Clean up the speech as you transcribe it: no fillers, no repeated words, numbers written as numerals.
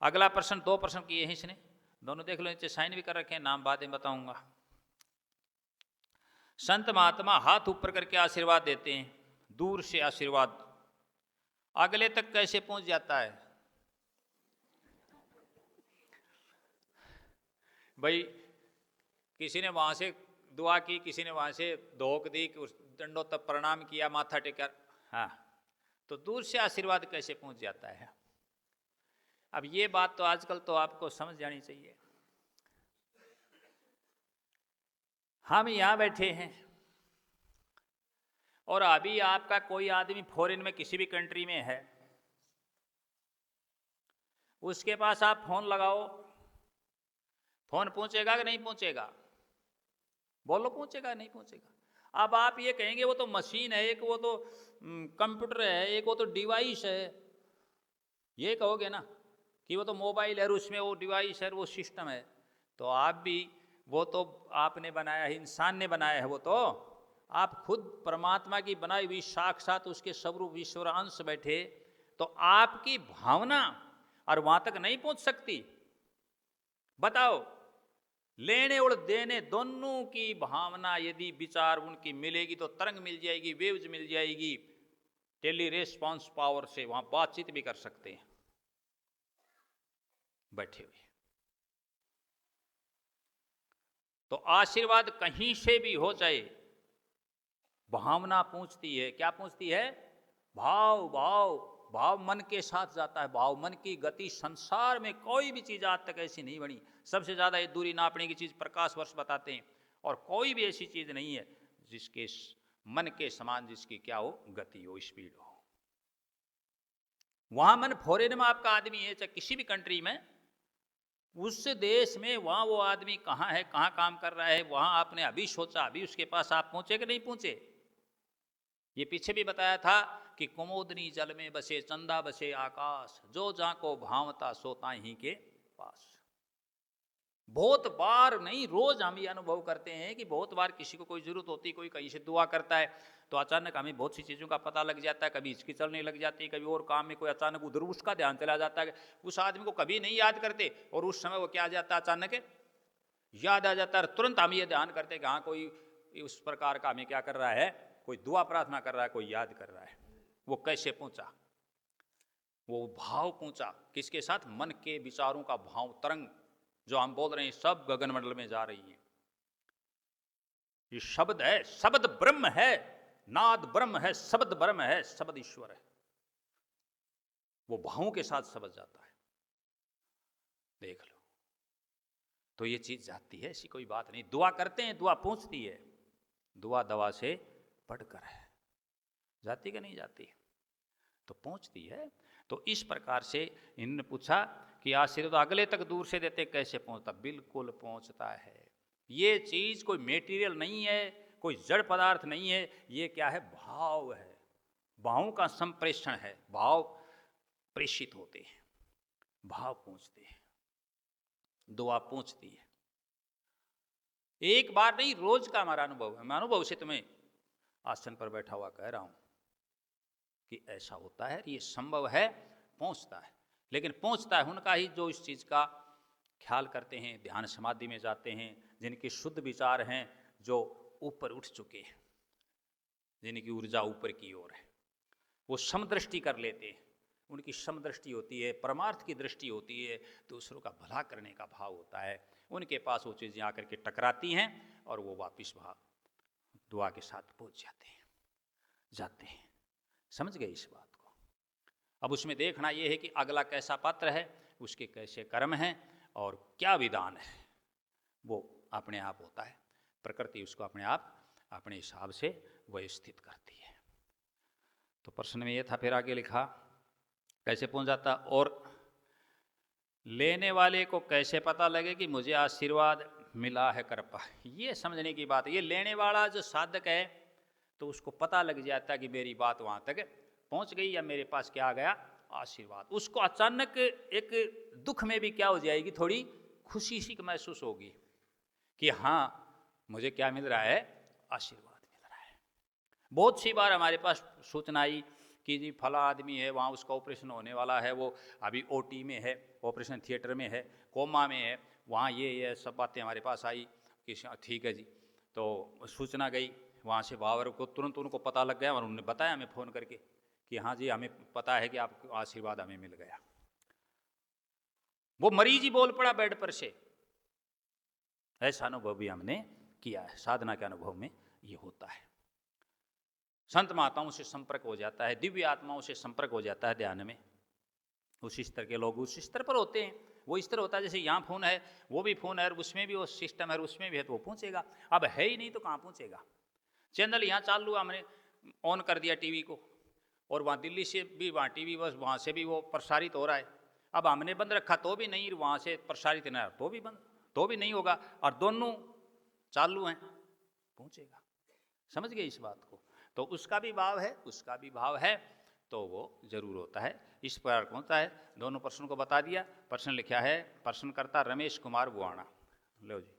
अगला प्रश्न, 2 प्रश्न किए हैं इसने, दोनों देख लो, नीचे साइन भी कर रखे हैं, नाम बाद में बताऊंगा। संत महात्मा हाथ ऊपर करके आशीर्वाद देते हैं, दूर से आशीर्वाद अगले तक कैसे पहुंच जाता है? भाई किसी ने वहां से दुआ की, किसी ने वहां से धोख दी, दंडोत प्रणाम किया, माथा टेका, हाँ, तो दूर से आशीर्वाद कैसे पहुंच जाता है? अब ये बात तो आजकल तो आपको समझ जानी चाहिए। हम यहां बैठे हैं और अभी आपका कोई आदमी फॉरेन में किसी भी कंट्री में है, उसके पास आप फोन लगाओ, फोन पहुंचेगा कि नहीं पहुंचेगा? बोलो, पहुंचेगा नहीं पहुंचेगा? अब आप ये कहेंगे वो तो मशीन है, एक वो तो कंप्यूटर है, एक वो तो डिवाइस है, ये कहोगे ना कि वो तो मोबाइल है, उसमें वो डिवाइस है, वो सिस्टम है। तो आप भी, वो तो आपने बनाया है, इंसान ने बनाया है, वो तो आप खुद परमात्मा की बनाई हुई साक्षात उसके स्वरूप ईश्वरांश बैठे, तो आपकी भावना और वहां तक नहीं पहुंच सकती? बताओ, लेने और देने दोनों की भावना यदि विचार उनकी मिलेगी तो तरंग मिल जाएगी, वेव्स मिल जाएगी, टेली रेस्पॉन्स पावर से वहां बातचीत भी कर सकते हैं बैठे हुए। तो आशीर्वाद कहीं से भी हो जाए, भावना पूछती है, क्या पूछती है? भाव, भाव, भाव मन के साथ जाता है, भाव मन की गति। संसार में कोई भी चीज आज तक ऐसी नहीं बनी, सबसे ज्यादा ये दूरी नापने की चीज प्रकाश वर्ष बताते हैं, और कोई भी ऐसी चीज नहीं है जिसके मन के समान जिसकी क्या हो, गति हो, स्पीड हो। वहां मन फॉरेन में आपका आदमी है, चाहे किसी भी कंट्री में, उस देश में वहां वो आदमी कहां है, कहां काम कर रहा है, वहां आपने अभी सोचा, अभी उसके पास आप पहुंचे कि नहीं पहुंचे? ये पीछे भी बताया था कि कुमोदनी जल में बसे, चंदा बसे आकाश, जो जा को भावता सोता ही के पास। बहुत बार नहीं, रोज हम ये अनुभव करते हैं कि बहुत बार किसी को कोई जरूरत होती, कोई कहीं से दुआ करता है, तो अचानक हमें बहुत सी चीज़ों का पता लग जाता है, कभी इसकी चलने लग जाती है, कभी और काम में कोई अचानक उधर उसका ध्यान चला जाता है, उस आदमी को कभी नहीं याद करते, और उस समय वो क्या आ जाता है, अचानक याद आ जाता है, तुरंत हम ये ध्यान करते हैं कि हाँ कोई उस प्रकार का हमें क्या कर रहा है, कोई दुआ प्रार्थना कर रहा है, कोई याद कर रहा है। वो कैसे पहुंचा? वो भाव पहुंचा किसके साथ? मन के विचारों का भाव तरंग, जो हम बोल रहे हैं सब गगनमंडल में जा रही है। ये शब्द है, शब्द ब्रह्म है, नाद ब्रह्म है, शब्द ब्रह्म है, शब्द ईश्वर है। वो भावों के साथ शब्द जाता है, देख लो। तो ये चीज जाती है, ऐसी कोई बात नहीं। दुआ करते हैं, दुआ पहुंचती है, दुआ दवा से बढ़कर है, जाती कि नहीं जाती? तो पहुंचती है। तो इस प्रकार से इन्होंने पूछा कि आशीर्वाद अगले तक दूर से देते, कैसे पहुंचता? बिल्कुल पहुंचता है। ये चीज कोई मेटीरियल नहीं है, कोई जड़ पदार्थ नहीं है, ये क्या है? भाव है, भावों का संप्रेषण है, भाव प्रेषित होते हैं, भाव पहुंचते हैं, दुआ पहुंचती है। एक बार नहीं, रोज का हमारा अनुभव है। मैं अनुभव से तुम्हें आसन पर बैठा हुआ कह रहा हूं कि ऐसा होता है, ये संभव है, पहुंचता है। लेकिन पहुंचता है उनका ही जो इस चीज का ख्याल करते हैं, ध्यान समाधि में जाते हैं, जिनके शुद्ध विचार हैं, जो ऊपर उठ चुके हैं, जिनकी ऊर्जा ऊपर की ओर है, वो समदृष्टि कर लेते हैं। उनकी समदृष्टि होती है, परमार्थ की दृष्टि होती है, दूसरों का भला करने का भाव होता है। उनके पास वो चीज़ें आकर के टकराती हैं और वो वापिस वहाँ दुआ के साथ पहुँच जाते हैं। समझ गए इस बात को? अब उसमें देखना ये है कि अगला कैसा पात्र है, उसके कैसे कर्म हैं और क्या विधान है, वो अपने आप होता है। प्रकृति उसको अपने आप अपने हिसाब से व्यवस्थित करती है। तो प्रश्न में ये था, फिर आगे लिखा कैसे पहुंच जाता, और लेने वाले को कैसे पता लगे कि मुझे आशीर्वाद मिला है कृपा। ये समझने की बात है। ये लेने वाला जो साधक है, तो उसको पता लग जाता है कि मेरी बात वहां तक पहुंच गई, या मेरे पास क्या आ गया, आशीर्वाद। उसको अचानक एक दुख में भी क्या हो जाएगी, थोड़ी खुशी सी महसूस होगी कि हाँ मुझे क्या मिल रहा है, आशीर्वाद मिल रहा है। बहुत सी बार हमारे पास सूचना आई कि जी फला आदमी है, वहाँ उसका ऑपरेशन होने वाला है, वो अभी ओटी में है, ऑपरेशन थिएटर में है, कोमा में है, वहाँ ये सब बातें हमारे पास आई कि ठीक है जी। तो सूचना गई वहाँ से, बाबर को तुरंत उनको पता लग गया और उन्होंने बताया हमें फ़ोन करके कि हाँ जी हमें पता है कि आपका आशीर्वाद हमें मिल गया। वो मरीज ही बोल पड़ा बेड पर से। ऐसा अनुभव भी हमने किया है, साधना के अनुभव में ये होता है। संत महात्माओं से संपर्क हो जाता है, दिव्य आत्माओं से संपर्क हो जाता है ध्यान में। उस स्तर के लोग उस स्तर पर होते हैं। वो स्तर होता है जैसे यहाँ फोन है, वो भी फोन है, और उसमें भी वो सिस्टम है, उसमें भी है तो वो पहुँचेगा। अब है ही नहीं तो कहाँ पहुँचेगा। चैनल यहाँ चालू, हमने ऑन कर दिया टीवी को, और वहाँ दिल्ली से भी वहाँ टीवी बस वहाँ से भी वो प्रसारित हो रहा है। अब हमने बंद रखा तो भी नहीं, वहाँ से प्रसारित नहीं तो भी बंद, तो भी नहीं होगा, और दोनों चालू हैं, पहुँचेगा। समझ गए इस बात को। तो उसका भी भाव है, उसका भी भाव है, तो वो जरूर होता है। इस प्रकार होता है। दोनों प्रश्नों को बता दिया। प्रश्न लिखा है प्रश्नकर्ता रमेश कुमार बुआना। लो जी।